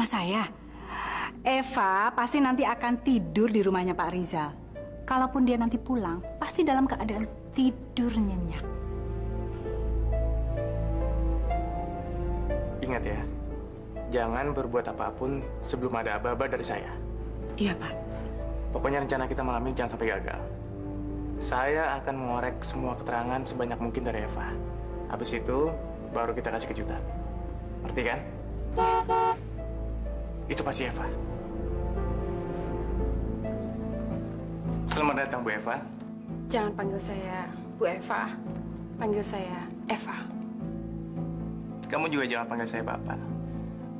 rumah saya. Eva pasti nanti akan tidur di rumahnya Pak Rizal. Kalaupun dia nanti pulang, pasti dalam keadaan tidur nyenyak. Ingat ya, jangan berbuat apapun sebelum ada aba-aba dari saya. Iya, Pak. Pokoknya rencana kita malam ini jangan sampai gagal. Saya akan mengorek semua keterangan sebanyak mungkin dari Eva. Habis itu, baru kita kasih kejutan. Ngerti kan? Itu pasti Eva. Selamat datang, Bu Eva. Jangan panggil saya Bu Eva. Panggil saya Eva. Kamu juga jangan panggil saya Bapak.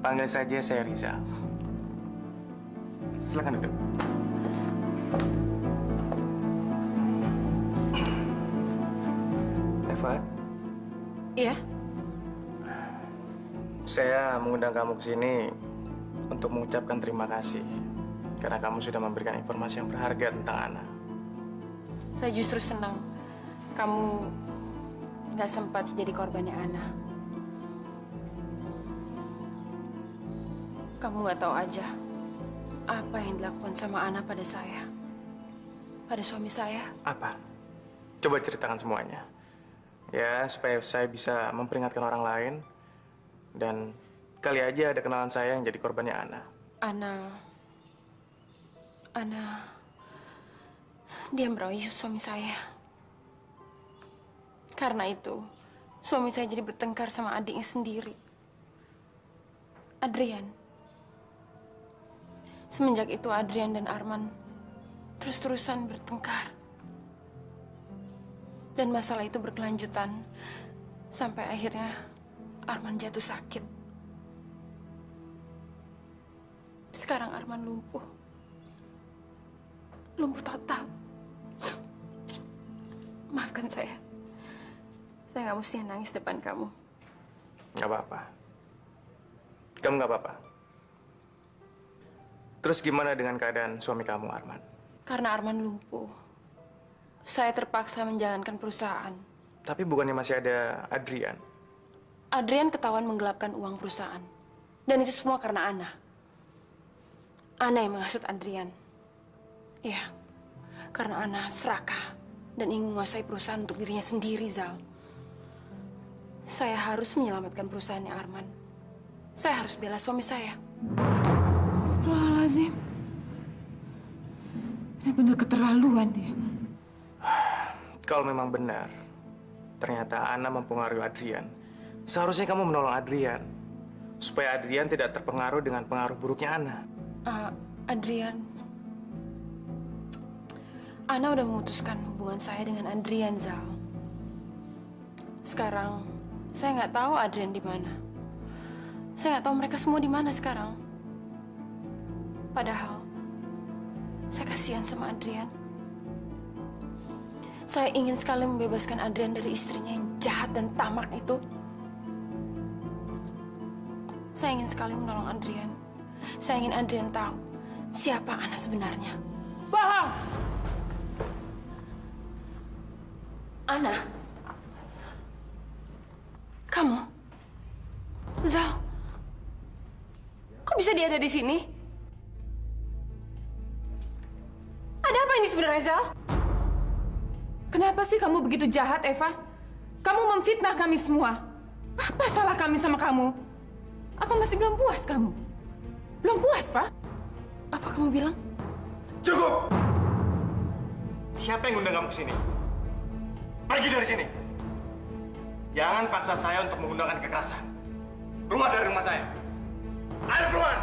Panggil saja saya Rizal. Silakan duduk. Eva, Iya? saya mengundang kamu ke sini untuk mengucapkan terima kasih karena kamu sudah memberikan informasi yang berharga tentang Ana. Saya justru senang kamu nggak sempat jadi korbannya Ana. Kamu nggak tahu aja apa yang dilakukan sama Ana pada saya, pada suami saya. Apa? Coba ceritakan semuanya. Ya, supaya saya bisa memperingatkan orang lain. Dan kali aja ada kenalan saya yang jadi korbannya Ana. Ana, dia merayu suami saya. Karena itu, suami saya jadi bertengkar sama adiknya sendiri, Adrian. Semenjak itu Adrian dan Arman terus-terusan bertengkar. Dan masalah itu berkelanjutan sampai akhirnya Arman jatuh sakit. Sekarang Arman lumpuh. Lumpuh total. Maafkan saya. Saya nggak mesti nangis depan kamu. Nggak apa-apa. Kamu nggak apa-apa. Terus gimana dengan keadaan suami kamu, Arman? Karena Arman lumpuh, saya terpaksa menjalankan perusahaan. Tapi bukannya masih ada Adrian? Adrian ketahuan menggelapkan uang perusahaan. Dan itu semua karena Ana. Ana yang menghasut Adrian. Iya, karena Ana serakah dan ingin menguasai perusahaan untuk dirinya sendiri, Zal. Saya harus menyelamatkan perusahaannya Arman. Saya harus bela suami saya. Astagfirullahaladzim. Benar-benar keterlaluan dia. Kalau memang benar, ternyata Ana mempengaruhi Adrian, seharusnya kamu menolong Adrian, supaya Adrian tidak terpengaruh dengan pengaruh buruknya Ana. Adrian, Ana udah memutuskan hubungan saya dengan Adrian, Zal. Sekarang, saya nggak tahu Adrian di mana. Saya nggak tahu mereka semua di mana sekarang. Padahal, saya kasihan sama Adrian. Saya ingin sekali membebaskan Adrian dari istrinya yang jahat dan tamak itu. Saya ingin sekali menolong Adrian. Saya ingin Adrian tahu siapa Ana sebenarnya. Bohong! Ana? Kamu? Zal? Kok bisa dia ada di sini? Ada apa ini sebenarnya, Zal? Kenapa sih kamu begitu jahat, Eva? Kamu memfitnah kami semua. Apa salah kami sama kamu? Apa masih belum puas kamu? Belum puas, Pak? Apa kamu bilang? Cukup! Siapa yang ngundang kamu ke sini? Pergi dari sini! Jangan paksa saya untuk menggunakan kekerasan. Keluar dari rumah saya! Ayo keluar!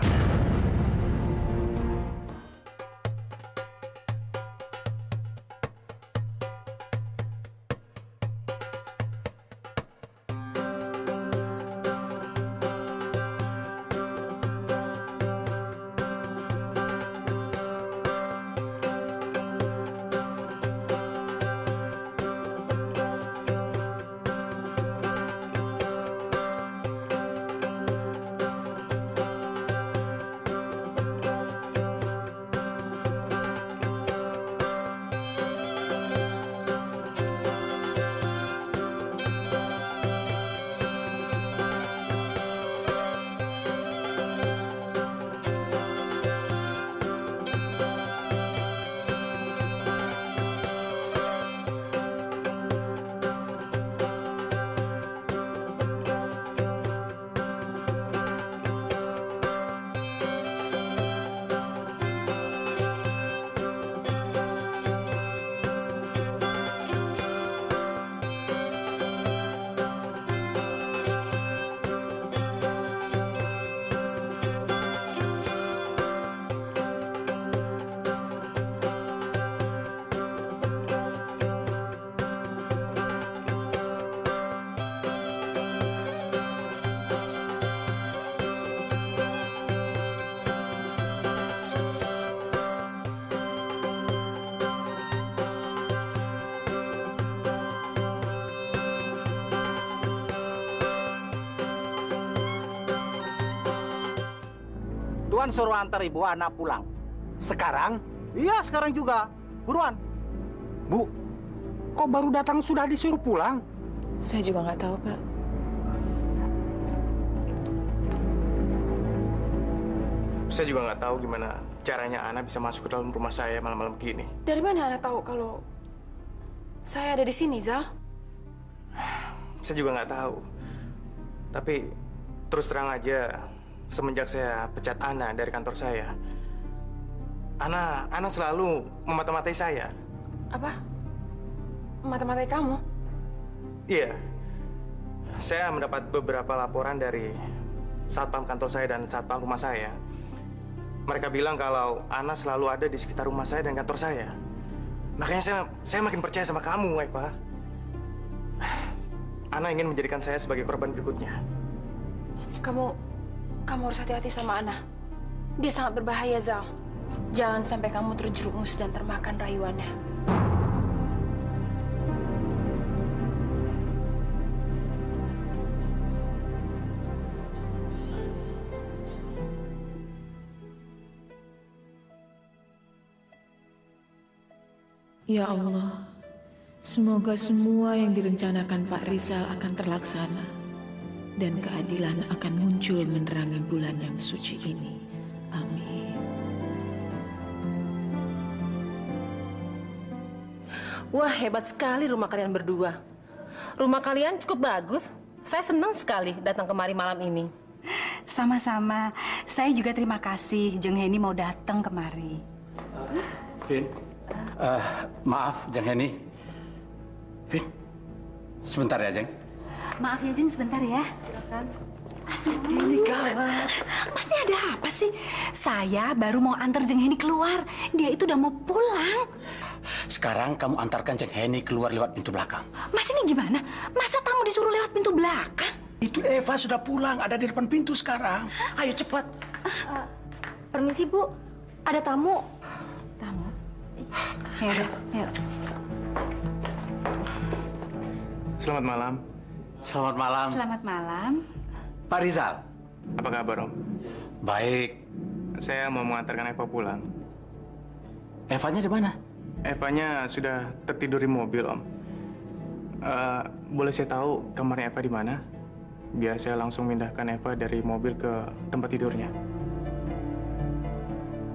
Tuan suruh antar Ibu Ana pulang. Sekarang? Iya, sekarang juga. Buruan. Bu, kok baru datang sudah disuruh pulang? Saya juga nggak tahu, Pak. Saya juga nggak tahu gimana caranya Ana bisa masuk ke dalam rumah saya malam-malam begini. Dari mana Ana tahu kalau saya ada di sini, Zal? Saya juga nggak tahu. Tapi terus terang aja, semenjak saya pecat Ana dari kantor saya, Ana selalu memata-matai saya. Apa? Mata-matai kamu? Iya. Saya mendapat beberapa laporan dari satpam kantor saya dan satpam rumah saya. Mereka bilang kalau Ana selalu ada di sekitar rumah saya dan kantor saya. Makanya saya makin percaya sama kamu, Eva. Ana ingin menjadikan saya sebagai korban berikutnya. Kamu harus hati-hati sama Ana. Dia sangat berbahaya, Zal. Jangan sampai kamu terjerumus dan termakan rayuannya. Ya Allah, semoga semua yang direncanakan Pak Rizal akan terlaksana dan keadilan akan muncul menerangi bulan yang suci ini. Amin. Wah, hebat sekali rumah kalian berdua. Rumah kalian cukup bagus. Saya senang sekali datang kemari malam ini. Sama-sama. Saya juga terima kasih Jeng Heni mau datang kemari. Vin, maaf, Jeng Heni. Vin, sebentar ya, Jeng. Maaf ya Jeng, sebentar ya. Silakan. Ini gawat. Masnya ada apa sih? Saya baru mau antar Jeng Heni keluar. Dia itu udah mau pulang. Sekarang kamu antarkan Jeng Heni keluar lewat pintu belakang. Mas ini gimana? Masa tamu disuruh lewat pintu belakang? Itu Eva sudah pulang, ada di depan pintu sekarang. Ayo cepat. Permisi, Bu. Ada tamu. Tamu? Ya udah, yuk. Selamat malam. Selamat malam. Selamat malam. Pak Rizal. Apa kabar, Om? Baik. Saya mau mengantarkan Eva pulang. Evanya di mana? Evanya sudah tertidur di mobil, Om. Boleh saya tahu kamarnya Eva di mana? Biar saya langsung pindahkan Eva dari mobil ke tempat tidurnya.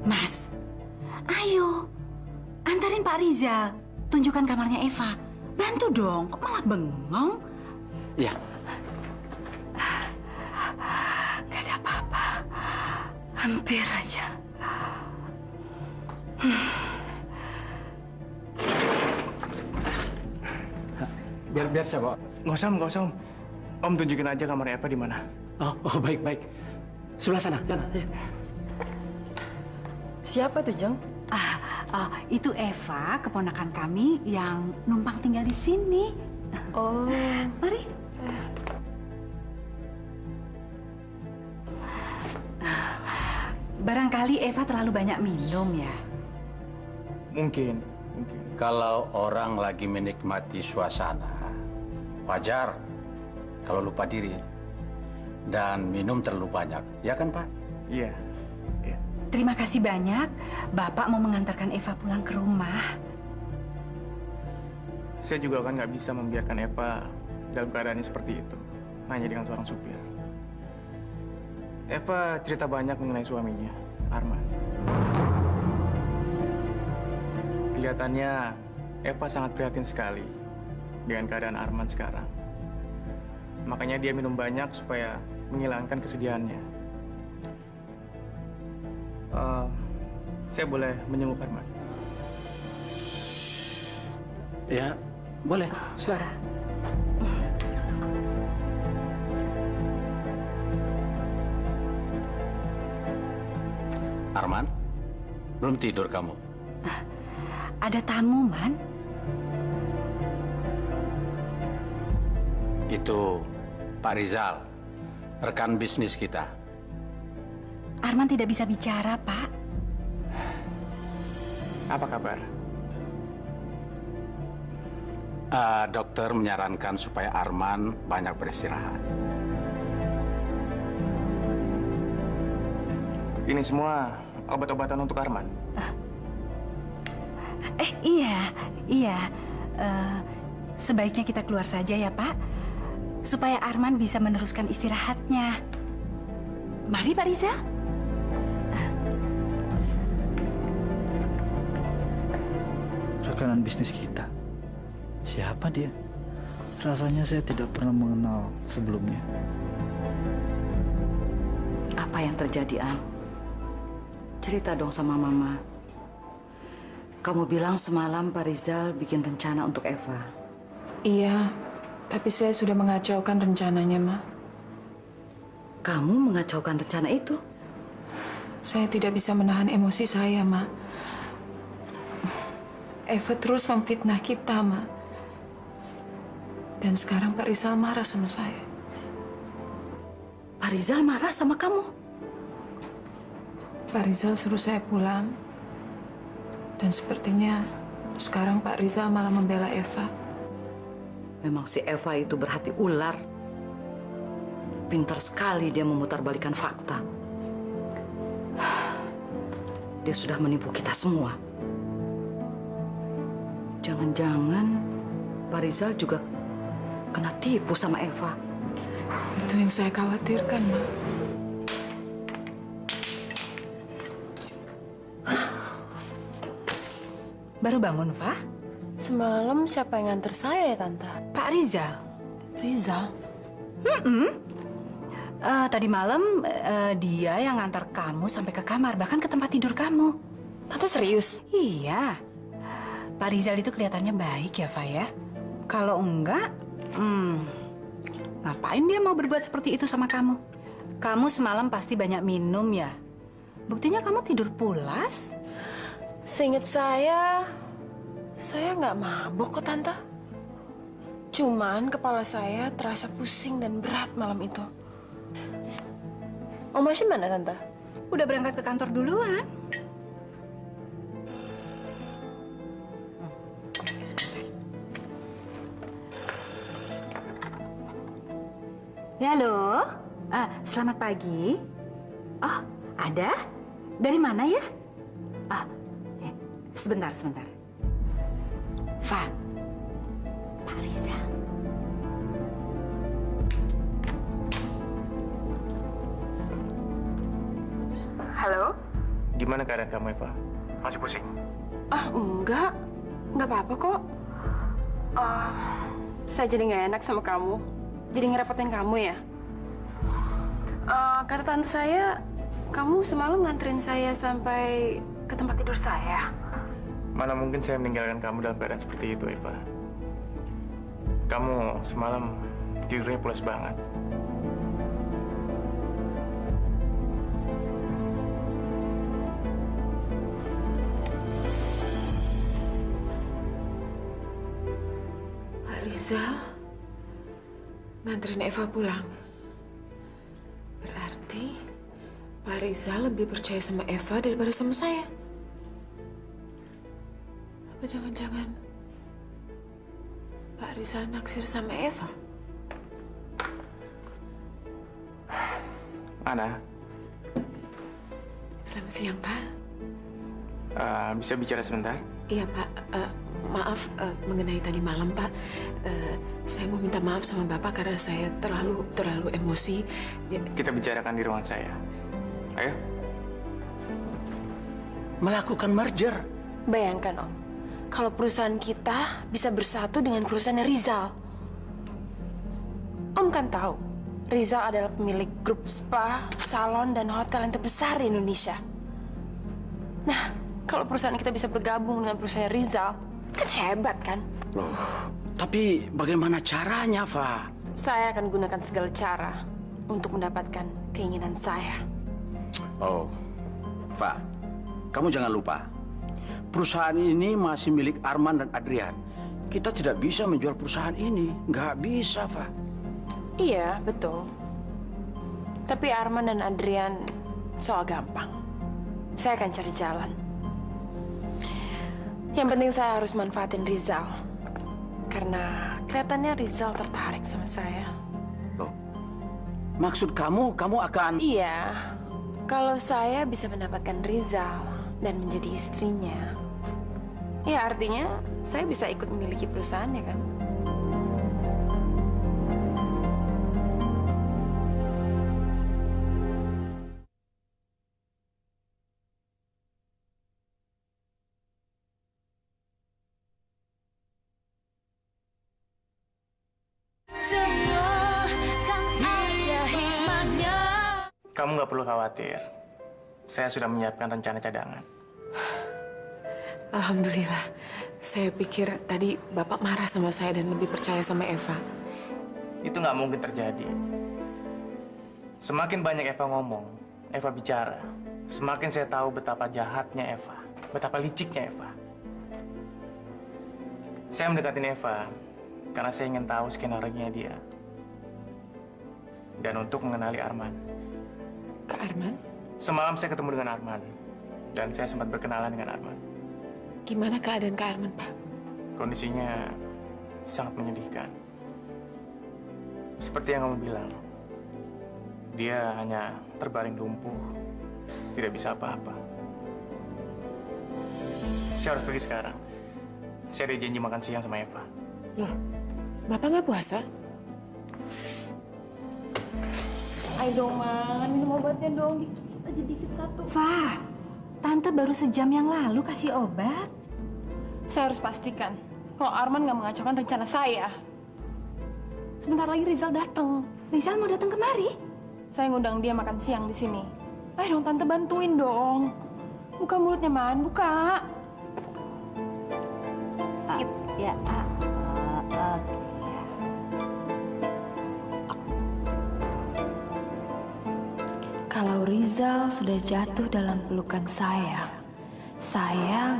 Mas, ayo. Antarin Pak Rizal. Tunjukkan kamarnya Eva. Bantu dong, kok malah bengong? Iya. Gak ada apa-apa. Hampir aja. Biar saya bawa. Nggak usah, Om. Om tunjukin aja kamar Eva di mana. Oh, baik. Sebelah sana. Sana. Ya. Siapa tuh, Jeng? Itu Eva, keponakan kami yang numpang tinggal di sini. Oh. Mari. Barangkali Eva terlalu banyak minum ya. Mungkin. Kalau orang lagi menikmati suasana, wajar kalau lupa diri dan minum terlalu banyak, ya kan Pak? Iya. Terima kasih banyak. Bapak mau mengantarkan Eva pulang ke rumah. Saya juga kan nggak bisa membiarkan Eva dalam keadaannya seperti itu, hanya dengan seorang supir. Eva cerita banyak mengenai suaminya, Arman. Kelihatannya Eva sangat prihatin sekali dengan keadaan Arman sekarang. Makanya dia minum banyak supaya menghilangkan kesedihannya. Saya boleh menjenguk Arman? Ya, boleh. Silakan. Arman, belum tidur kamu? Ada tamu, Man. Itu Pak Rizal, rekan bisnis kita. Arman tidak bisa bicara, Pak. Apa kabar? Dokter menyarankan supaya Arman banyak beristirahat. Ini semua obat-obatan untuk Arman. Iya. Sebaiknya kita keluar saja ya, Pak. Supaya Arman bisa meneruskan istirahatnya. Mari, Pak Rizal. Rekanan bisnis kita. Siapa dia? Rasanya saya tidak pernah mengenal sebelumnya. Apa yang terjadi, An? Cerita dong sama Mama. Kamu bilang semalam Pak Rizal bikin rencana untuk Eva. Iya, tapi saya sudah mengacaukan rencananya, Ma. Kamu mengacaukan rencana itu? Saya tidak bisa menahan emosi saya, Ma. Eva terus memfitnah kita, Ma. Dan sekarang Pak Rizal marah sama saya. Pak Rizal marah sama kamu? Pak Rizal suruh saya pulang. Dan sepertinya sekarang Pak Rizal malah membela Eva. Memang si Eva itu berhati ular. Pintar sekali dia memutarbalikkan fakta. Dia sudah menipu kita semua. Jangan-jangan Pak Rizal juga kena tipu sama Eva. Itu yang saya khawatirkan, Ma. Baru bangun, Pak? Semalam siapa yang nganter saya ya, Tante? Pak Rizal. Rizal. Tadi malam dia yang ngantar kamu sampai ke kamar, bahkan ke tempat tidur kamu. Tante serius? Iya. Pak Rizal itu kelihatannya baik ya, Pak ya. Kalau enggak, ngapain dia mau berbuat seperti itu sama kamu? Kamu semalam pasti banyak minum ya. Buktinya kamu tidur pulas. Seingat saya nggak mabok kok, Tante. Cuman kepala saya terasa pusing dan berat malam itu. Om Hashim mana, Tante? Udah berangkat ke kantor duluan. Ya, halo. Selamat pagi. Oh, ada? Dari mana ya? Sebentar. Fa, Pak Rizal. Halo? Gimana keadaan kamu, Eva? Masih pusing? Enggak apa-apa kok. Saya jadi nggak enak sama kamu. Jadi ngerepotin kamu ya. Kata tante saya, kamu semalam nganterin saya sampai ke tempat tidur saya. Mana mungkin saya meninggalkan kamu dalam keadaan seperti itu, Eva. Kamu semalam tidurnya pulas banget. Pak Rizal nganterin Eva pulang. Berarti Pak Rizal lebih percaya sama Eva daripada sama saya. Apa jangan-jangan Pak Rizal naksir sama Eva? Ana. Selamat siang, Pak. Bisa bicara sebentar? Iya, Pak. Maaf mengenai tadi malam, Pak. Saya mau minta maaf sama Bapak karena saya terlalu emosi. Kita bicarakan di ruangan saya. Ayo. Melakukan merger. Bayangkan, Om. Kalau perusahaan kita bisa bersatu dengan perusahaan Rizal. Om kan tahu, Rizal adalah pemilik grup spa, salon, dan hotel yang terbesar di Indonesia. Nah, kalau perusahaan kita bisa bergabung dengan perusahaan Rizal, kan hebat kan? Loh, tapi bagaimana caranya, Fa? Saya akan gunakan segala cara untuk mendapatkan keinginan saya. Oh, Fa, kamu jangan lupa. Perusahaan ini masih milik Arman dan Adrian. Kita tidak bisa menjual perusahaan ini. Nggak bisa, Fa. Iya, betul. Tapi Arman dan Adrian soal gampang. Saya akan cari jalan. Yang penting saya harus manfaatin Rizal. Karena kelihatannya Rizal tertarik sama saya. Loh, maksud kamu akan... Iya, Kalau saya bisa mendapatkan Rizal dan menjadi istrinya, ya artinya saya bisa ikut memiliki perusahaannya kan? Kamu nggak perlu khawatir. Saya sudah menyiapkan rencana cadangan. Alhamdulillah. Saya pikir tadi Bapak marah sama saya dan lebih percaya sama Eva. Itu nggak mungkin terjadi. Semakin banyak Eva ngomong, Eva bicara, semakin saya tahu betapa jahatnya Eva, betapa liciknya Eva. Saya mendekatin Eva karena saya ingin tahu skenario-nya dia. Dan untuk mengenali Arman. Kak Arman? Semalam saya ketemu dengan Arman. Dan saya sempat berkenalan dengan Arman. Gimana keadaan Kak Arman, Pak? Kondisinya sangat menyedihkan. Seperti yang kamu bilang, dia hanya terbaring lumpuh, tidak bisa apa-apa. Saya harus pergi sekarang. Saya ada janji makan siang sama Eva. Loh, Bapak nggak puasa? Ayo dong, Man. Minum obatnya dong. Dikit aja, dikit satu. Wah, Tante baru sejam yang lalu kasih obat. Saya harus pastikan kalau Arman nggak mengacaukan rencana saya. Sebentar lagi Rizal datang. Rizal mau datang kemari? Saya ngundang dia makan siang di sini. Ayo dong, Tante bantuin dong. Buka mulutnya, Man. Buka. Ya, oke. Kalau Rizal sudah jatuh dalam pelukan saya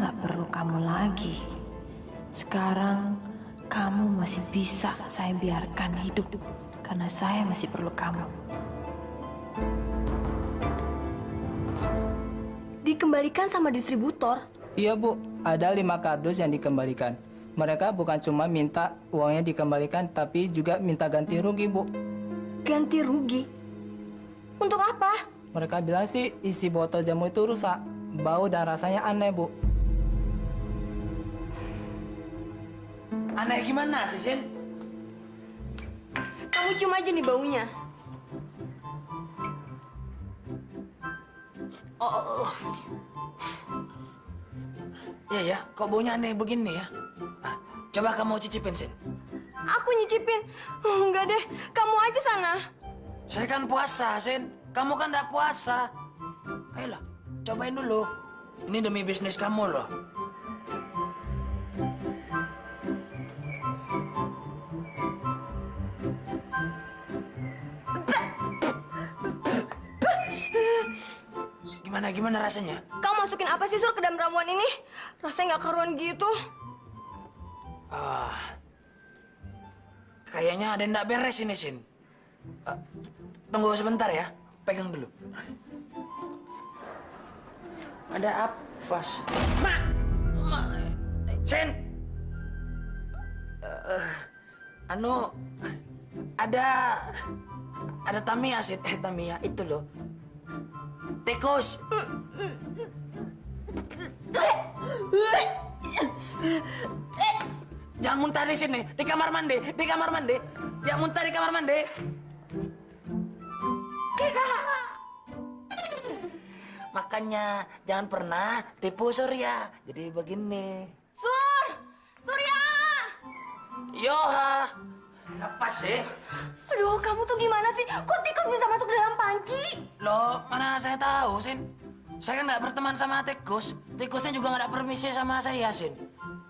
nggak perlu kamu lagi. Sekarang kamu masih bisa saya biarkan hidup karena saya masih perlu kamu. Dikembalikan sama distributor? Iya, Bu. Ada 5 kardus yang dikembalikan. Mereka bukan cuma minta uangnya dikembalikan, tapi juga minta ganti rugi, Bu. Ganti rugi? Untuk apa? Mereka bilang sih isi botol jamu itu rusak. Bau dan rasanya aneh, Bu. Aneh gimana sih, Sin? Kamu cium aja nih baunya. Oh. Ya, kok baunya aneh begini ya? Nah, coba kamu cicipin, Sin. Aku nyicipin. Enggak deh, kamu aja sana. Saya kan puasa, Sin. Kamu kan nggak puasa. Ayolah, cobain dulu. Ini demi bisnis kamu loh. Gimana rasanya? Kamu masukin apa sih, Sur, ke dalam ramuan ini? Rasanya nggak karuan gitu. Kayaknya ada yang nggak beres ini, Sin. Tunggu sebentar ya. Pegang dulu. Ada apa sih? Sin! Ada Tamiya, Sin. Tamiya, itu loh. Tikus! Jangan muntah di sini, di kamar mandi. Jangan muntah di kamar mandi. Makanya jangan pernah tipu Surya. Jadi begini. Surya! Yoha! Apa sih? Aduh, kamu tuh gimana sih? Kok tikus bisa masuk dalam panci? Loh, mana saya tahu, Sin. Saya kan nggak berteman sama tikus. Tikusnya juga nggak ada permisi sama saya, Sin.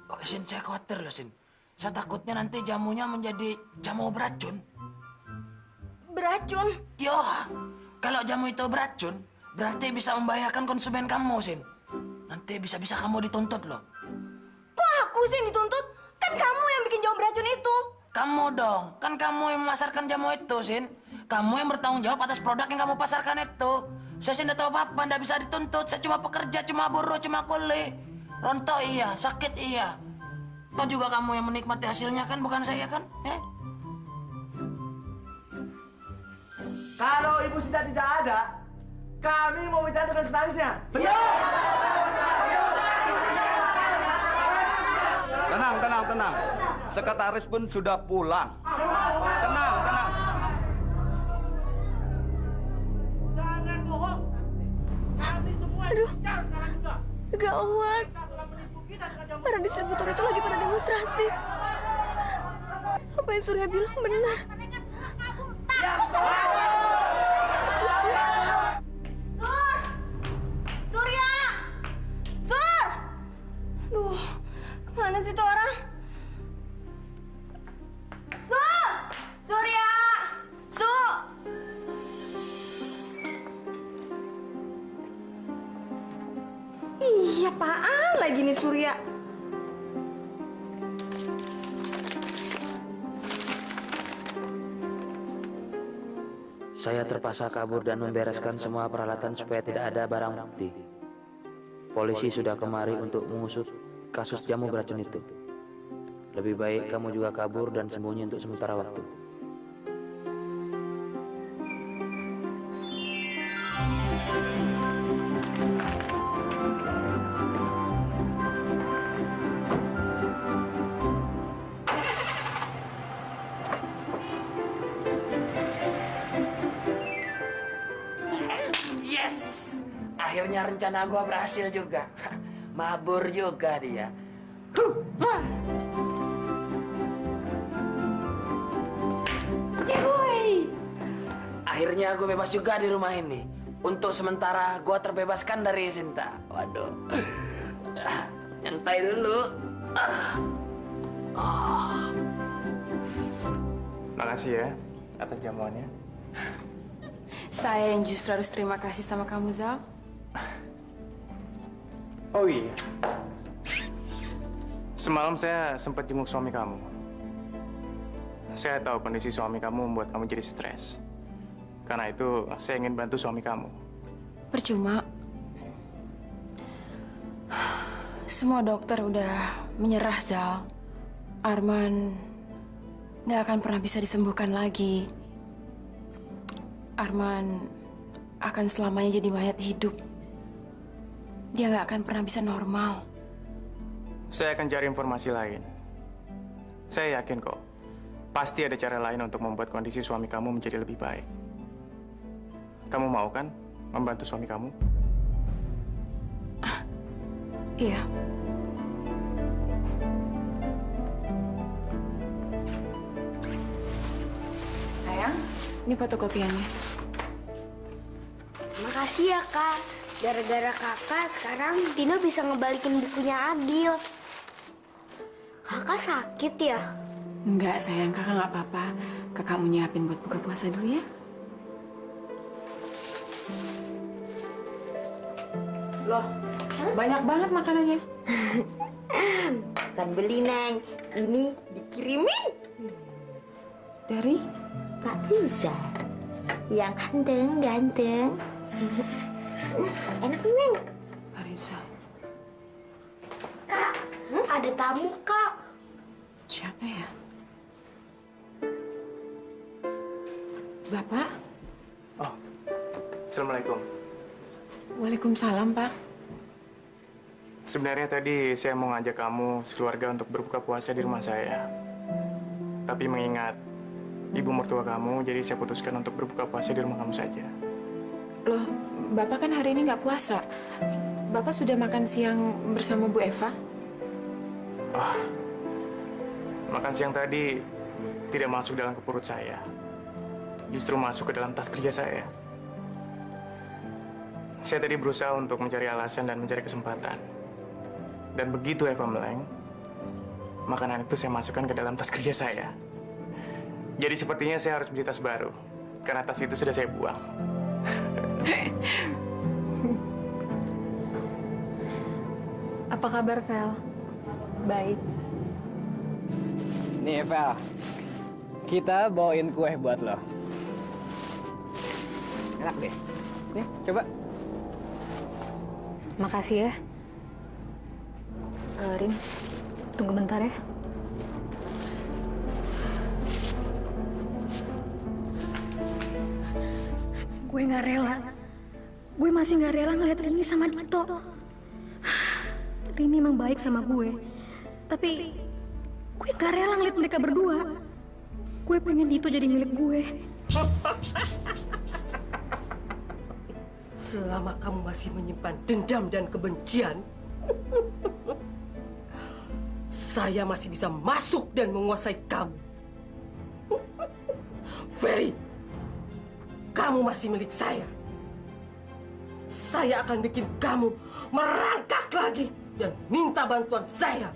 Oh, Sin, saya khawatir loh, Sin. Saya takutnya nanti jamunya menjadi jamu beracun. Beracun? Yoha! Kalau jamu itu beracun, berarti bisa membahayakan konsumen kamu, Sin. Nanti bisa-bisa kamu dituntut loh. Kok aku sih yang dituntut? Kan kamu yang bikin jamu beracun itu. Kamu dong, kan kamu yang memasarkan jamu itu, Sin. Kamu yang bertanggung jawab atas produk yang kamu pasarkan itu. Saya sih nggak tahu apa-apa, nggak bisa dituntut. Saya cuma pekerja, cuma buruh, cuma kuli. Rontok iya, sakit iya. Toh juga kamu yang menikmati hasilnya kan, bukan saya kan? Kalau Ibu Sinta tidak ada, Kami mau bicara dengan sekretarisnya. Tenang. Sekretaris pun sudah pulang. Tenang. Jangan bohong. Kami semua bicara sekarang juga. Gawat. Para distributor itu lagi pada demonstrasi. Apa yang Surya bilang benar. Surya! Sur! Aduh, kemana sih tuh orang? Surya! Iya, apaan lagi nih Surya? Saya terpaksa kabur dan membereskan semua peralatan supaya tidak ada barang bukti. Polisi sudah kemari untuk mengusut kasus jamu beracun itu. Lebih baik kamu juga kabur dan sembunyi untuk sementara waktu. Yes! Akhirnya rencana gua berhasil juga. Mabur juga dia. Cihuy! Akhirnya gue bebas juga di rumah ini. Untuk sementara gue terbebaskan dari Sinta. Waduh. Nyantai dulu. Makasih ya atas jamuannya. Saya yang justru harus terima kasih sama kamu, Zal. Oh iya. Semalam saya sempat jenguk suami kamu. Saya tahu kondisi suami kamu membuat kamu jadi stres. Karena itu, saya ingin bantu suami kamu. Percuma. Semua dokter udah menyerah, Zal. Arman nggak akan pernah bisa disembuhkan lagi. Arman akan selamanya jadi mayat hidup. Dia nggak akan pernah bisa normal. Saya akan cari informasi lain. Saya yakin kok, pasti ada cara lain untuk membuat kondisi suami kamu menjadi lebih baik. Kamu mau kan membantu suami kamu? Iya. Sayang, ini fotokopiannya. Makasih ya, Kak. Gara-gara kakak, sekarang Dina bisa ngebalikin bukunya Adil. Kakak sakit ya? Enggak, sayang. Kakak nggak apa-apa. Kakak mau nyiapin buat buka puasa dulu ya. Loh, banyak banget makanannya. Bukan beli, Neng. Ini dikirimin. Dari? Pak Rizal. Yang ganteng. Enak nih, Neng. Pak Rizal. Kak, ada tamu, Kak. Siapa ya? Bapak? Oh, Assalamualaikum. Waalaikumsalam, Pak. Sebenarnya tadi saya mau ngajak kamu sekeluarga untuk berbuka puasa di rumah saya. Tapi mengingat ibu mertua kamu, jadi saya putuskan untuk berbuka puasa di rumah kamu saja. Loh, Bapak kan hari ini nggak puasa. Bapak sudah makan siang bersama Bu Eva? Oh, makan siang tadi tidak masuk dalam ke perut saya. Justru masuk ke dalam tas kerja saya. Saya tadi berusaha untuk mencari alasan dan mencari kesempatan. Dan begitu Eva meleng, makanan itu saya masukkan ke dalam tas kerja saya. Jadi sepertinya saya harus beli tas baru, karena tas itu sudah saya buang. Apa kabar, Vel? Baik. Nih, Vel. Kita bawain kue buat lo. Enak deh. Nih, coba. Makasih ya. Rin, tunggu bentar ya. Gue nggak rela gue masih nggak rela ngeliat Rini sama Dito. Rini emang baik sama gue, tapi gue nggak rela ngeliat mereka berdua. Gue pengen Dito jadi milik gue. Selama kamu masih menyimpan dendam dan kebencian, saya masih bisa masuk dan menguasai kamu. Ferry, kamu masih milik saya. Saya akan bikin kamu merangkak lagi dan minta bantuan saya.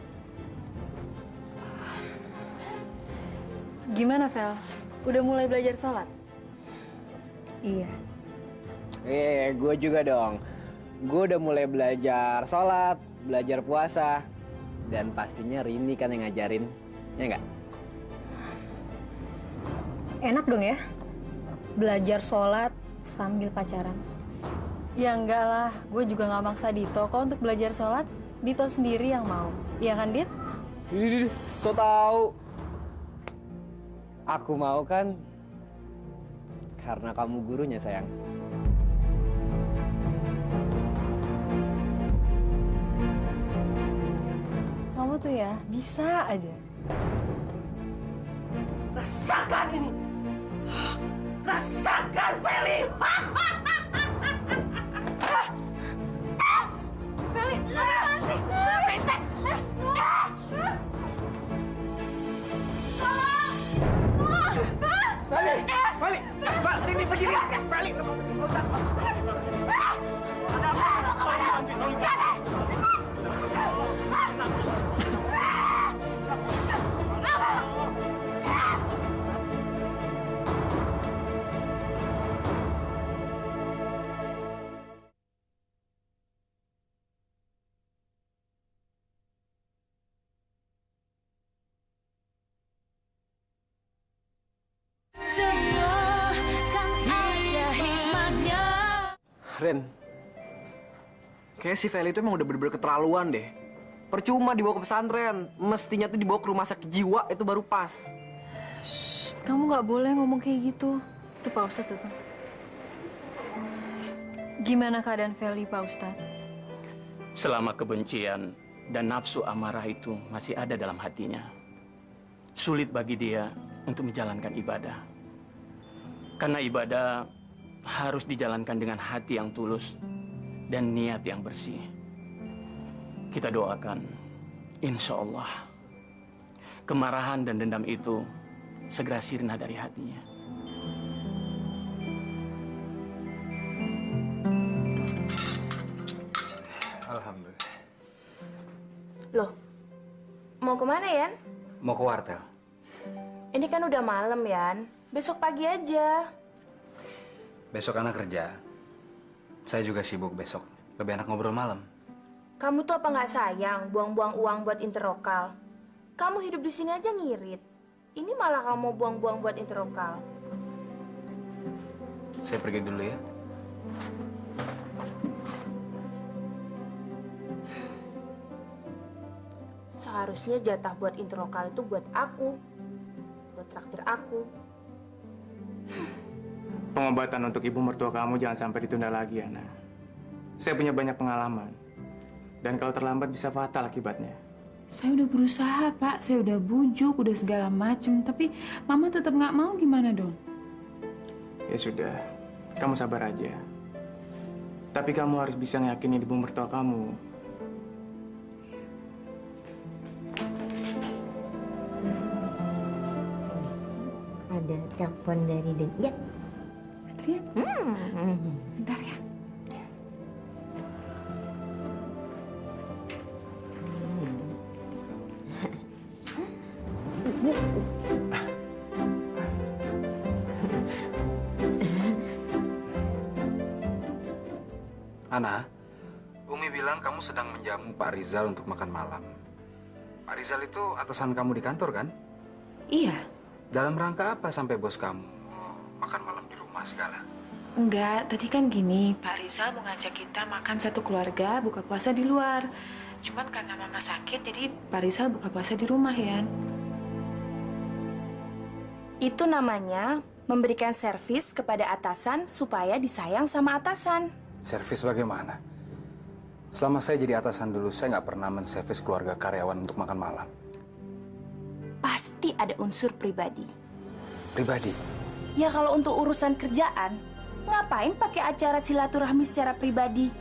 Gimana, Vel? Udah mulai belajar sholat? Iya. Gue juga dong. Gue udah mulai belajar sholat, belajar puasa. Dan pastinya Rini kan yang ngajarin. Ya nggak? Enak dong ya, belajar sholat sambil pacaran. Ya enggak lah, gue juga nggak maksa Dito kok untuk belajar sholat. Dito sendiri yang mau. Iya kan, Dit? So tahu. Aku mau kan karena kamu gurunya, sayang. Kamu tuh ya, bisa aja. Rasakan ini! Rasakan, Feli! Feli, Rini begini. Feli. Ren, kayak si Feli itu emang udah bener-bener keterlaluan deh. Percuma dibawa ke pesantren, mestinya tuh dibawa ke rumah sakit jiwa, itu baru pas. Kamu nggak boleh ngomong kayak gitu. Tuh Pak Ustadz datang. Gimana keadaan Feli, Pak Ustadz? Selama kebencian dan nafsu amarah itu masih ada dalam hatinya, sulit bagi dia untuk menjalankan ibadah. Karena ibadah harus dijalankan dengan hati yang tulus dan niat yang bersih. Kita doakan, insya Allah, kemarahan dan dendam itu segera sirna dari hatinya. Alhamdulillah. Loh, mau kemana, Yan? Mau ke wartel. Ini kan udah malam, Yan. Besok pagi aja. Besok anak kerja. Saya juga sibuk besok. Lebih enak ngobrol malam. Kamu tuh apa nggak sayang buang-buang uang buat interlokal? Kamu hidup di sini aja ngirit. Ini malah kamu mau buang-buang buat interlokal. Saya pergi dulu ya. Seharusnya jatah buat interlokal itu buat aku. Buat traktir aku. Pengobatan untuk ibu mertua kamu jangan sampai ditunda lagi, Ana. Saya punya banyak pengalaman. Dan kalau terlambat bisa fatal akibatnya. Saya udah berusaha, Pak. Saya udah bujuk, udah segala macem. Tapi Mama tetap nggak mau, gimana dong? Ya sudah, kamu sabar aja. Tapi kamu harus bisa ngeyakinin ibu mertua kamu. Ada telepon dari Deniat. Adrian? Bentar ya. Ana, Umi bilang kamu sedang menjamu Pak Rizal untuk makan malam. Pak Rizal itu atasan kamu di kantor, kan? Iya. Dalam rangka apa sampai bos kamu makan malam di rumah segala? Enggak, tadi kan gini, Pak Rizal mau ngajak kita makan satu keluarga buka puasa di luar. Cuman karena Mama sakit, jadi Pak Rizal buka puasa di rumah, ya. Itu namanya memberikan servis kepada atasan supaya disayang sama atasan. Servis bagaimana? Selama saya jadi atasan dulu, saya nggak pernah menservis keluarga karyawan untuk makan malam. Pasti ada unsur pribadi. Pribadi? Ya kalau untuk urusan kerjaan, ngapain pakai acara silaturahmi secara pribadi?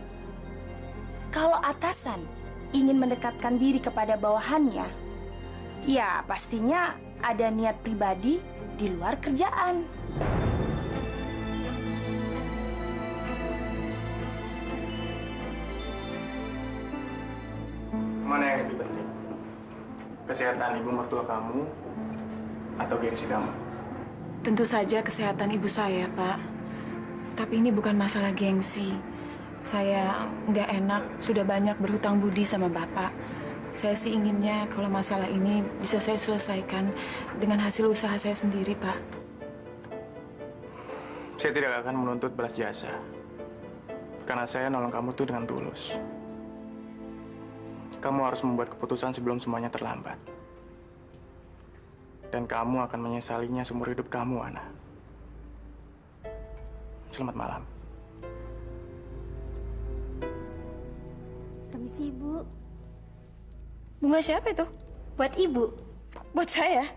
Kalau atasan ingin mendekatkan diri kepada bawahannya, ya pastinya ada niat pribadi di luar kerjaan. Mana yang lebih penting? Kesehatan ibu mertua kamu atau gengsi kamu? Tentu saja kesehatan ibu saya, Pak. Tapi ini bukan masalah gengsi. Saya nggak enak, sudah banyak berhutang budi sama Bapak. Saya sih inginnya kalau masalah ini bisa saya selesaikan dengan hasil usaha saya sendiri, Pak. Saya tidak akan menuntut balas jasa. Karena saya nolong kamu tuh dengan tulus. Kamu harus membuat keputusan sebelum semuanya terlambat. Dan kamu akan menyesalinya seumur hidup kamu, Ana. Selamat malam. Permisi, Ibu. Bunga siapa itu? Buat Ibu. Buat saya?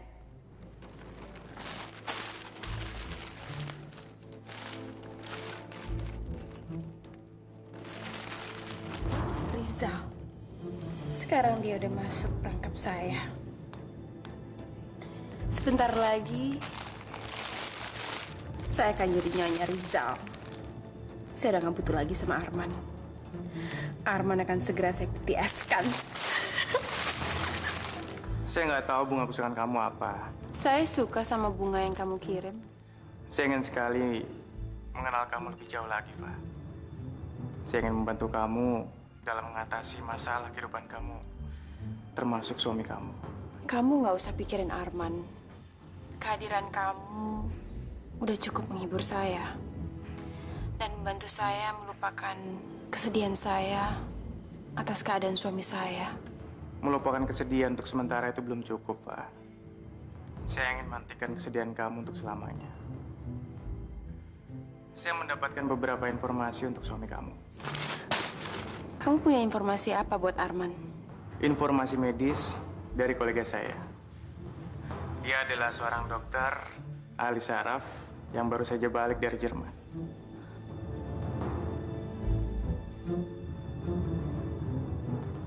Rizal. Sekarang dia udah masuk perangkap saya. Sebentar lagi, saya akan jadi Nyonya Rizal. Saya udah nggak butuh lagi sama Arman. Arman akan segera saya tiaskan. Saya nggak tahu bunga kesukaan kamu apa. Saya suka sama bunga yang kamu kirim. Saya ingin sekali mengenal kamu lebih jauh lagi, Pak. Saya ingin membantu kamu dalam mengatasi masalah kehidupan kamu, termasuk suami kamu. Kamu nggak usah pikirin Arman. Kehadiran kamu udah cukup menghibur saya dan membantu saya melupakan kesedihan saya atas keadaan suami saya. Melupakan kesedihan untuk sementara itu belum cukup, Pak. Saya ingin menghentikan kesedihan kamu untuk selamanya. Saya mendapatkan beberapa informasi untuk suami kamu. Kamu punya informasi apa buat Arman? Informasi medis dari kolega saya. Dia adalah seorang dokter ahli saraf yang baru saja balik dari Jerman.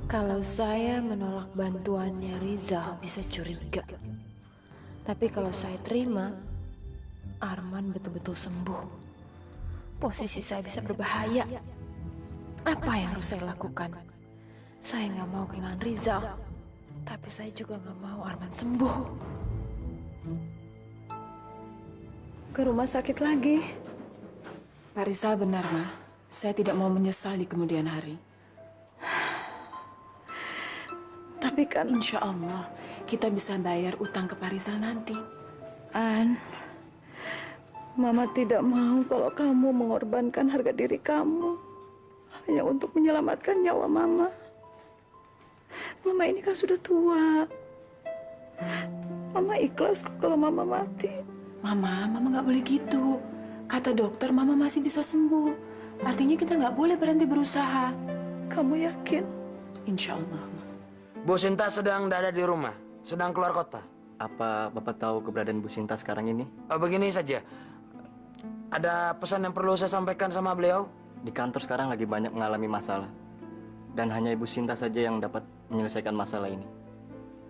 Kalau saya menolak bantuannya Rizal bisa curiga. Tapi kalau saya terima, Arman betul-betul sembuh. Posisi saya bisa berbahaya. Apa yang harus saya lakukan? Saya nggak mau kehilangan Rizal, tapi saya juga nggak mau Arman sembuh. Ke rumah sakit lagi. Pak Rizal benar, Ma. Saya tidak mau menyesal di kemudian hari. Tapi kan... Insya Allah, kita bisa bayar utang ke Pak Rizal nanti. An, Mama tidak mau kalau kamu mengorbankan harga diri kamu hanya untuk menyelamatkan nyawa Mama. Mama ini kan sudah tua. Mama ikhlas kok kalau Mama mati. Mama nggak boleh gitu. Kata dokter, Mama masih bisa sembuh. Artinya kita nggak boleh berhenti berusaha. Kamu yakin? Insya Allah. Bu Sinta sedang tidak ada di rumah, sedang keluar kota. Apa Bapak tahu keberadaan Bu Sinta sekarang ini? Begini saja, ada pesan yang perlu saya sampaikan sama beliau. Di kantor sekarang lagi banyak mengalami masalah. Dan hanya Ibu Sinta saja yang dapat menyelesaikan masalah ini.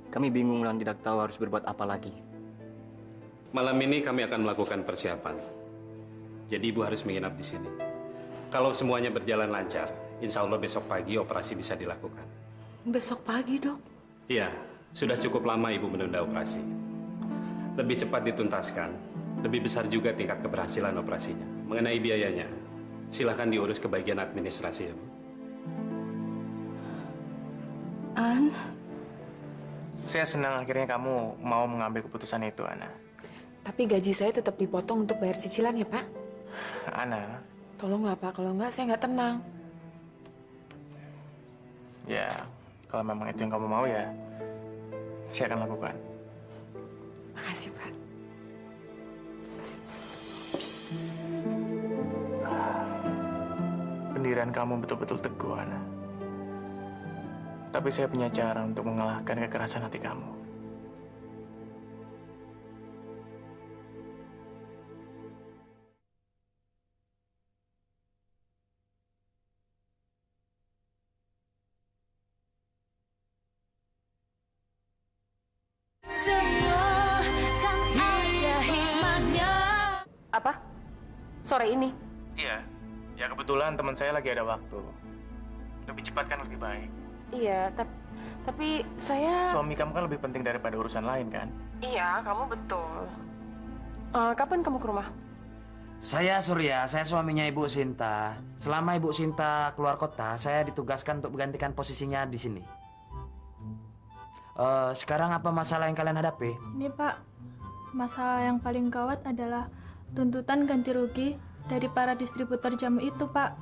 Kami bingung dan tidak tahu harus berbuat apa lagi. Malam ini kami akan melakukan persiapan. Jadi Ibu harus menginap di sini. Kalau semuanya berjalan lancar, insya Allah besok pagi operasi bisa dilakukan. Besok pagi, Dok? Iya, sudah cukup lama Ibu menunda operasi. Lebih cepat dituntaskan, lebih besar juga tingkat keberhasilan operasinya. Mengenai biayanya, silakan diurus ke bagian administrasi ya, Bu. An? Saya senang akhirnya kamu mau mengambil keputusan itu, Ana. Tapi gaji saya tetap dipotong untuk bayar cicilan ya, Pak? Ana. Tolonglah, Pak. Kalau nggak, saya nggak tenang. Ya, kalau memang itu yang kamu mau ya, saya akan lakukan. Makasih, Pak. pikiran kamu betul-betul teguh, Ana. Tapi saya punya cara untuk mengalahkan kekerasan hati kamu. Apa? Sore ini? Iya. Ya kebetulan teman saya lagi ada waktu. Lebih cepat kan lebih baik. Iya, tapi saya... Suami kamu kan lebih penting daripada urusan lain kan? Iya, kamu betul. Kapan kamu ke rumah? Saya Surya, saya suaminya Ibu Sinta. Selama Ibu Sinta keluar kota, saya ditugaskan untuk menggantikan posisinya di sini. Sekarang apa masalah yang kalian hadapi? Ini Pak, masalah yang paling gawat adalah tuntutan ganti rugi dari para distributor jamu itu, Pak.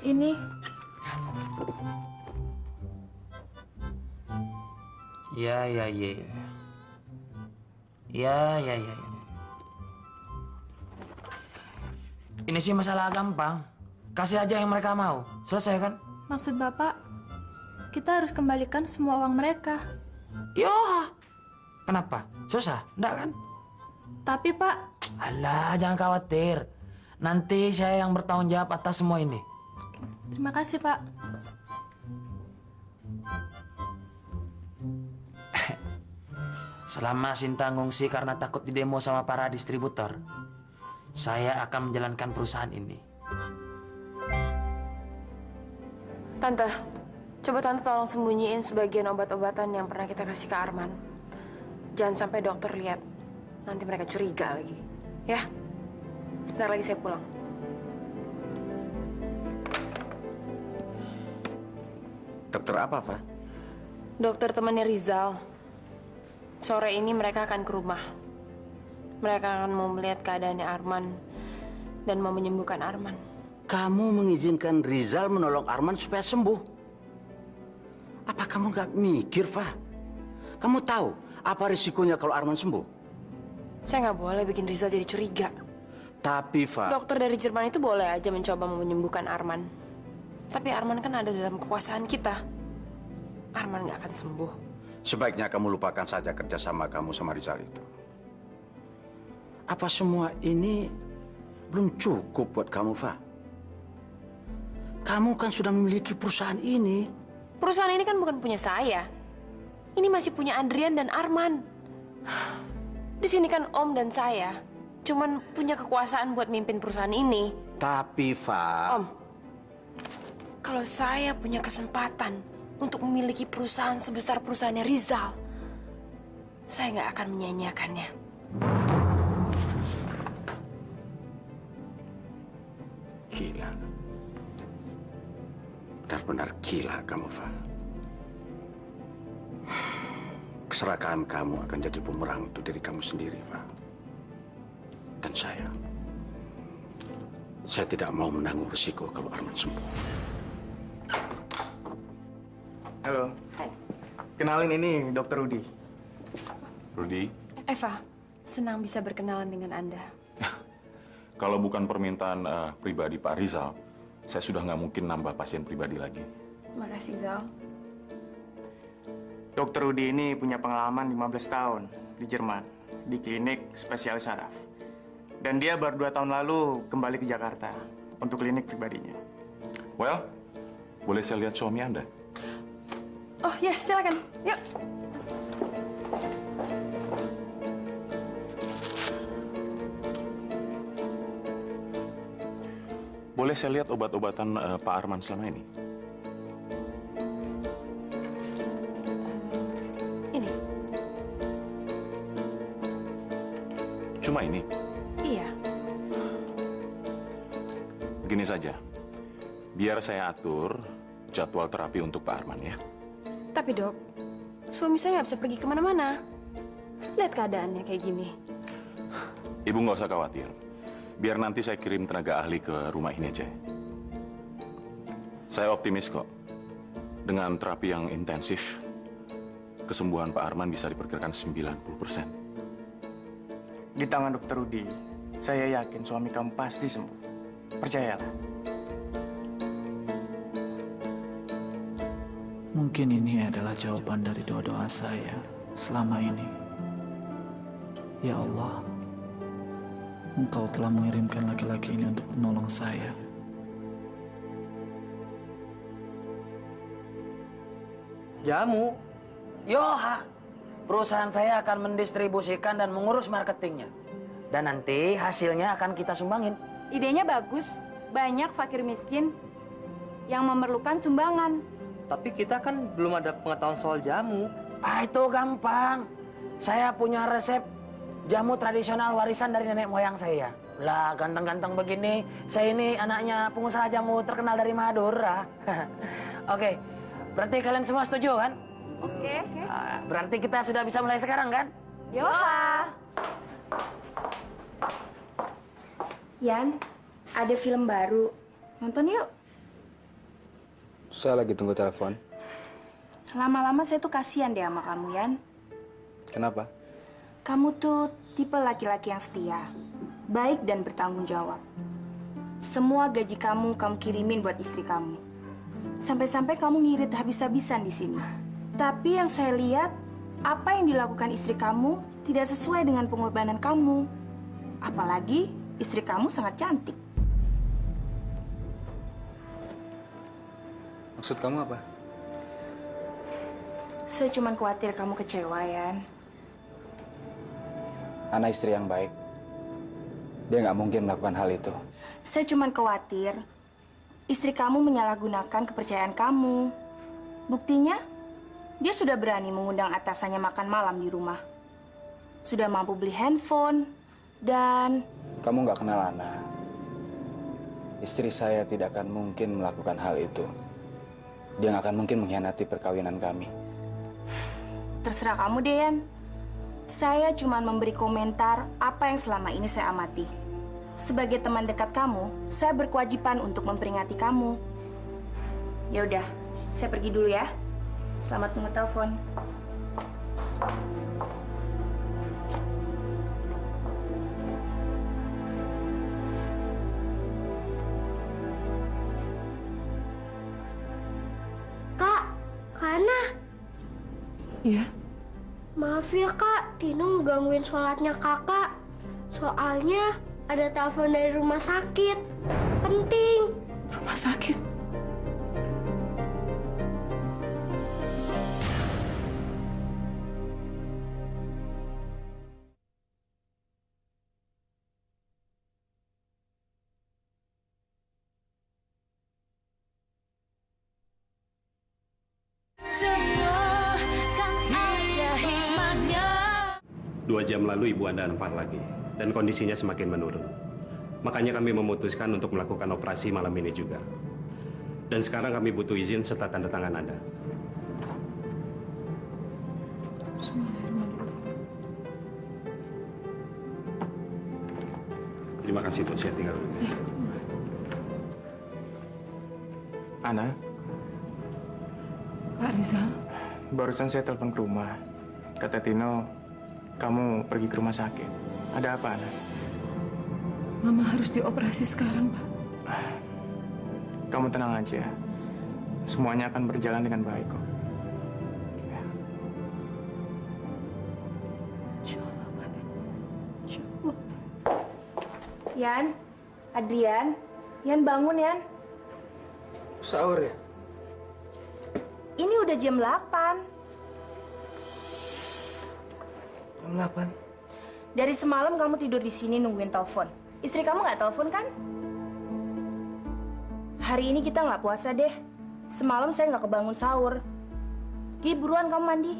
Ini. Ya. Ini sih masalah gampang. Kasih aja yang mereka mau. Selesai kan? Maksud Bapak, kita harus kembalikan semua uang mereka. Yo. Kenapa? Susah? Enggak kan? Tapi Pak... Alah, jangan khawatir. Nanti saya yang bertanggung jawab atas semua ini. Terima kasih, Pak. Selama Sinta ngungsi karena takut didemo sama para distributor, saya akan menjalankan perusahaan ini. Tante, coba Tante tolong sembunyiin sebagian obat-obatan yang pernah kita kasih ke Arman. Jangan sampai dokter lihat. Nanti mereka curiga lagi. Ya? Sebentar lagi saya pulang. Dokter apa, Pak? Dokter temannya Rizal. Sore ini mereka akan ke rumah. Mereka akan mau melihat keadaannya Arman dan mau menyembuhkan Arman. Kamu mengizinkan Rizal menolong Arman supaya sembuh? Apa kamu nggak mikir, Pak? Kamu tahu apa risikonya kalau Arman sembuh? Saya nggak boleh bikin Rizal jadi curiga. Tapi, Pak... Dokter dari Jerman itu boleh aja mencoba menyembuhkan Arman. Tapi Arman kan ada dalam kekuasaan kita. Arman nggak akan sembuh. Sebaiknya kamu lupakan saja kerjasama kamu sama Rizal itu. Apa semua ini belum cukup buat kamu, Pak? Kamu kan sudah memiliki perusahaan ini. Perusahaan ini kan bukan punya saya. Ini masih punya Adrian dan Arman. Di sini kan Om dan saya cuman punya kekuasaan buat mimpin perusahaan ini. Tapi, Pak... Om, kalau saya punya kesempatan untuk memiliki perusahaan sebesar perusahaannya Rizal, saya nggak akan menyanyiakannya. Gila. Benar-benar gila kamu, Pak. Keserakahan kamu akan jadi bumerang untuk diri kamu sendiri, Pak. Dan saya tidak mau menanggung risiko kalau Arman sembuh. Halo. Hai. Kenalin ini Dr. Rudy. Rudy, Eva, senang bisa berkenalan dengan Anda. kalau bukan permintaan pribadi Pak Rizal, saya sudah nggak mungkin nambah pasien pribadi lagi. Makasih, Zal. Dr. Rudy ini punya pengalaman 15 tahun di Jerman, di klinik spesialis saraf. Dan dia baru 2 tahun lalu kembali ke Jakarta untuk klinik pribadinya. Well, boleh saya lihat suami Anda? Oh ya, silakan. Yuk. Boleh saya lihat obat-obatan Pak Arman selama ini? Ini. Cuma ini? Iya. Begini saja, biar saya atur jadwal terapi untuk Pak Arman ya. Tapi dok, suami saya nggak bisa pergi kemana-mana. Lihat keadaannya kayak gini. Ibu nggak usah khawatir. Biar nanti saya kirim tenaga ahli ke rumah ini aja. Saya optimis kok. Dengan terapi yang intensif, kesembuhan Pak Arman bisa diperkirakan 90%. Di tangan Dr. Rudy, saya yakin suami kamu pasti sembuh. Percayalah. Mungkin ini adalah jawaban dari doa-doa saya selama ini. Ya Allah, Engkau telah mengirimkan laki-laki ini untuk menolong saya. Jamu? Yoha. Perusahaan saya akan mendistribusikan dan mengurus marketingnya. Dan nanti hasilnya akan kita sumbangin. Idenya bagus. Banyak fakir miskin yang memerlukan sumbangan. Tapi kita kan belum ada pengetahuan soal jamu. Ah, itu gampang. Saya punya resep jamu tradisional warisan dari nenek moyang saya. Lah, ganteng-ganteng begini. Saya ini anaknya pengusaha jamu terkenal dari Madura. Oke, berarti kalian semua setuju kan? Oke. Berarti kita sudah bisa mulai sekarang kan? Yoha. Yan, ada film baru. Nonton yuk. Saya lagi tunggu telepon. Lama-lama saya tuh kasihan deh sama kamu, Yan. Kenapa? Kamu tuh tipe laki-laki yang setia, baik dan bertanggung jawab. Semua gaji kamu kirimin buat istri kamu. Sampai-sampai kamu ngirit habis-habisan di sini. Tapi yang saya lihat, apa yang dilakukan istri kamu tidak sesuai dengan pengorbanan kamu. Apalagi istri kamu sangat cantik. Maksud kamu apa? Saya cuma khawatir kamu kecewa, Yan. Ana istri yang baik. Dia nggak mungkin melakukan hal itu. Saya cuma khawatir istri kamu menyalahgunakan kepercayaan kamu. Buktinya, dia sudah berani mengundang atasannya makan malam di rumah. Sudah mampu beli handphone, dan... Kamu nggak kenal Ana. Istri saya tidak akan mungkin melakukan hal itu. Dia nggak akan mungkin mengkhianati perkawinan kami. Terserah kamu deh, Yan. Saya cuma memberi komentar apa yang selama ini saya amati. Sebagai teman dekat kamu, saya berkewajiban untuk memperingati kamu. Ya udah, saya pergi dulu ya. Selamat tunggu telepon. Kak, Kana. Iya. Maaf ya Kak, Tino ngegangguin sholatnya Kakak. Soalnya ada telepon dari rumah sakit. Penting. Rumah sakit? Semua kan ada hikmahnya. 2 jam lalu ibu Anda nampak lagi dan kondisinya semakin menurun. Makanya kami memutuskan untuk melakukan operasi malam ini juga. Dan sekarang kami butuh izin serta tanda tangan Anda. Terima kasih, Bu. Saya tinggal dulu. Ana, Pak Rizal. barusan saya telepon ke rumah. Kata Tino, kamu pergi ke rumah sakit. Ada apa, Ana? Mama harus dioperasi sekarang, Pak. Kamu tenang aja. Semuanya akan berjalan dengan baik kok. Yan, Adrian, Yan bangun, Yan. Sahur ya? Ini udah jam 8. Jam 8? Dari semalam kamu tidur di sini nungguin telepon. Istri kamu nggak telepon kan? Hari ini kita nggak puasa deh. Semalam saya nggak kebangun sahur. Gi, buruan kamu mandi.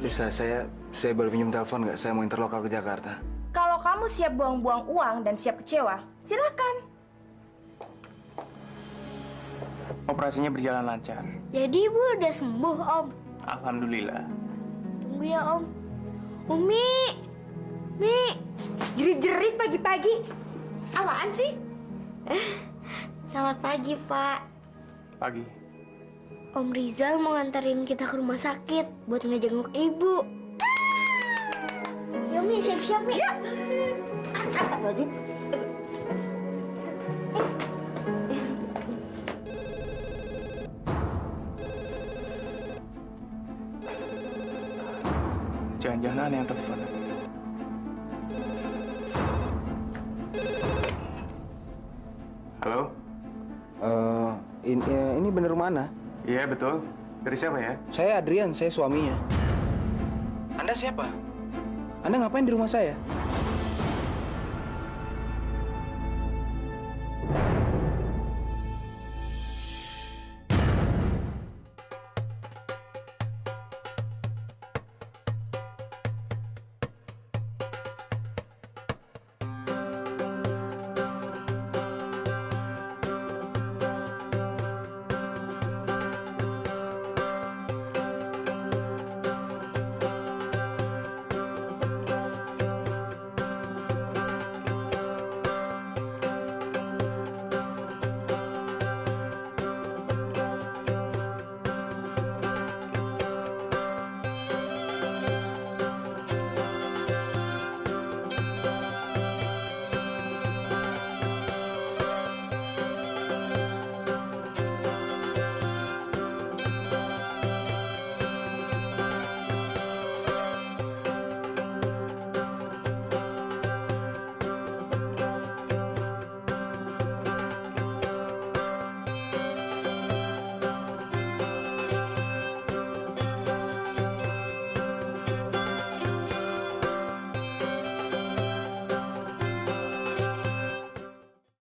Lisa, saya boleh pinjam telepon nggak? Saya mau interlokal ke Jakarta. Kalau kamu siap buang-buang uang dan siap kecewa, silakan. Operasinya berjalan lancar. Jadi Ibu udah sembuh, Om. Alhamdulillah. Tunggu ya, Om. Umi! Mi! Jerit-jerit pagi-pagi. Apaan sih? Selamat pagi, Pak. Pagi. Om Rizal mau nganterin kita ke rumah sakit buat ngejenguk Ibu. Ya, Mi, siap-siap, Mi. Ya. Astagfirullahaladzim. Jangan-jangan Ana yang telepon. Halo? Ini bener rumah Ana? Iya, betul. Dari siapa ya? Saya Adrian, saya suaminya. Anda siapa? Anda ngapain di rumah saya?